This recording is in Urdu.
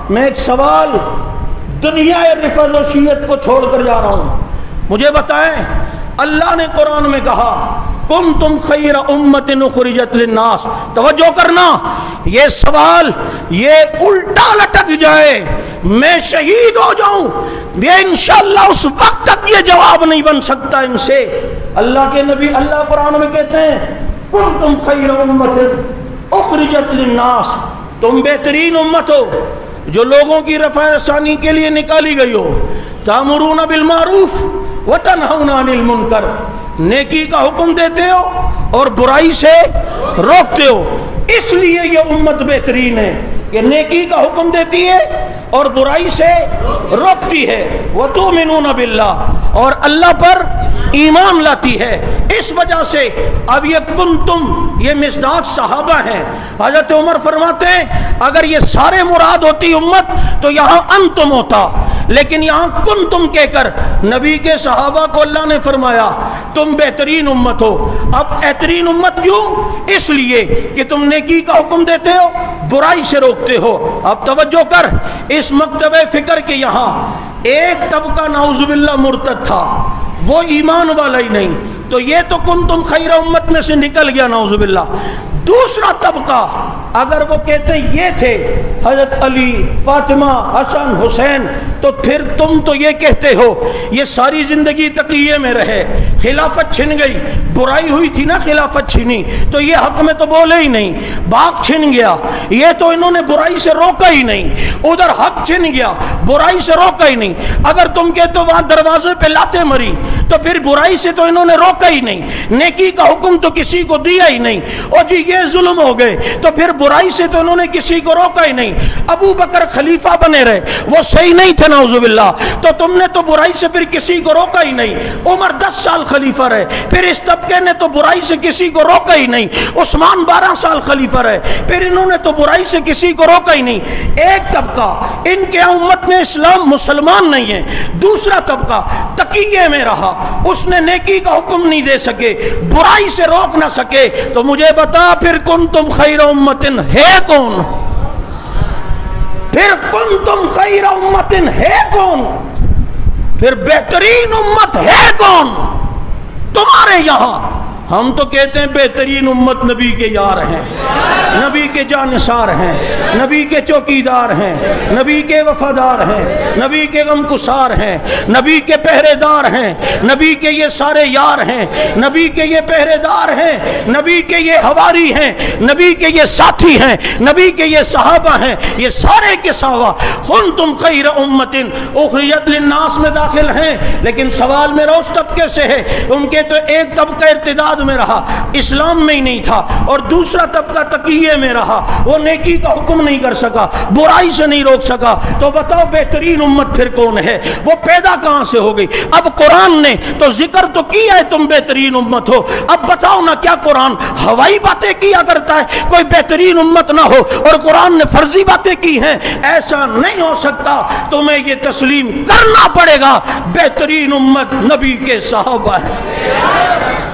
میں ایک سوال دنیا رفض و شیعت کو چھوڑ کر جا رہا ہوں. مجھے بتائیں اللہ نے قرآن میں کہا کنتم خیر امت اخرجت للناس. توجہ کرنا یہ سوال یہ الٹا لٹک جائے میں شہید ہو جاؤں یہ انشاءاللہ اس وقت تک یہ جواب نہیں بن سکتا ان سے. اللہ کے نبی اللہ قرآن میں کہتے ہیں کنتم خیر امت اخرجت للناس. تم بہترین امت ہو جو لوگوں کی رفع ثانی کے لیے نکالی گئی ہو. تأمرون بالمعروف وتنہون عن المنکر. نیکی کا حکم دیتے ہو اور برائی سے روکتے ہو. اس لیے یہ امت بہترین ہے کہ نیکی کا حکم دیتی ہے اور برائی سے روکتی ہے. وتؤمنون باللہ اور اللہ پر ایمان لاتی ہے. اس وجہ سے اب یہ کنتم یہ مصداق صحابہ ہیں. حضرت عمر فرماتے ہیں اگر یہ سارے مراد ہوتی امت تو یہاں انتم ہوتا لیکن یہاں کنتم کہہ کر نبی کے صحابہ کو اللہ نے فرمایا تم بہترین امت ہو. اب بہترین امت کیوں؟ اس لیے کہ تم نیکی کا حکم دیتے ہو برائی سے روکتے ہو. اب توجہ کر اس مکتب فکر کے یہاں ایک طبقہ نعوذ باللہ مرتد تھا وہ ایمان والا ہی نہیں تو یہ تو کنتم خیر امت میں سے نکل گیا نعوذ باللہ. دوسرا طبقہ اگر وہ کہتے ہیں یہ تھے حضرت علی فاطمہ حسن حسین تو پھر تم تو یہ کہتے ہو یہ ساری زندگی تقیے میں رہے خلافت چھن گئی برائی ہوئی تھی نا خلافت چھنی تو یہ حق میں تو بولے ہی نہیں باغ چھن گیا یہ تو انہوں نے برائی سے روکا ہی نہیں ادھر حق چھن گیا برائی سے روکا ہی نہیں. اگر تم کہتے ہو وہاں دروازے پہ لاتے مری تو پھر برائی سے تو انہوں نے روکا ہی نہیں نیکی کا حکم تو کسی کو دیا ہی نہیں اور جی یہ ظلم ہو گئے تو پھر برائی سے تو انہوں نے کسی کو روکا ہی نہیں. ابو بکر خلیفہ بنے رہے وہ صحیح نہیں تھے نعوذ باللہ تو تم نے تو برائی سے پھر کسی کو روکا ہی نہیں. عمر 10 سال خلیفہ رہے پھر اس طبقے نے تو برائی سے کسی کو روکا ہی نہیں. عثمان 12 سال خلیفہ رہے پھر انہوں نے تو برائی سے کسی کو روکا ہی نہیں. ایک طبقہ ان کے امت میں اسلام مسلمان نہیں ہے. دوسرا طبقہ تقیے میں رہا اس نے نیکی کا حکم نہیں دے سکے برائی سے روک نہ سکے. تو مجھے بتا پھر کنتم خیر امت ہے کون؟ پھر کنتم خیر امت ہے کون؟ پھر بہترین امت ہے کون تمہارے یہاں؟ ہم تو کہتے ہیں بہترین امت نبی کے یار ہیں نبی کے جانثار ہیں نبی کے چوکیدار ہیں نبی کے وفادار ہیں نبی کے غمگسار ہیں نبی کے پہرے دار ہیں نبی کے یہ سارے یار ہیں نبی کے یہ پہرے دار ہیں نبی کے یہ حواری ہیں نبی کے یہ ساتھی ہیں نبی کے یہ صحابہ ہیں. یہ سارے کے سوا کنتم خیر امت اخرجت للناس میں داخل ہیں. لیکن سوال میرا اس طبقے سے ہے ان کے تو ایک طبقہ ارتداد میں رہا اسلام میں ہی نہیں تھا اور دوسرا طبقہ تقیے میں رہا وہ نیکی کا حکم نہیں کر سکا برائی سے نہیں روک سکا. تو بتاؤ بہترین امت پھر کون ہے؟ وہ پیدا کہاں سے ہو گئی؟ اب قرآن نے تو ذکر تو کیا ہے تم بہترین امت ہو. اب بتاؤ نا کیا قرآن ہوائی باتیں کیا کرتا ہے کوئی بہترین امت نہ ہو اور قرآن نے فرضی باتیں کی ہیں؟ ایسا نہیں ہو سکتا. تمہیں یہ تسلیم کرنا پڑے گا بہترین امت نبی کے صحابہ ہیں.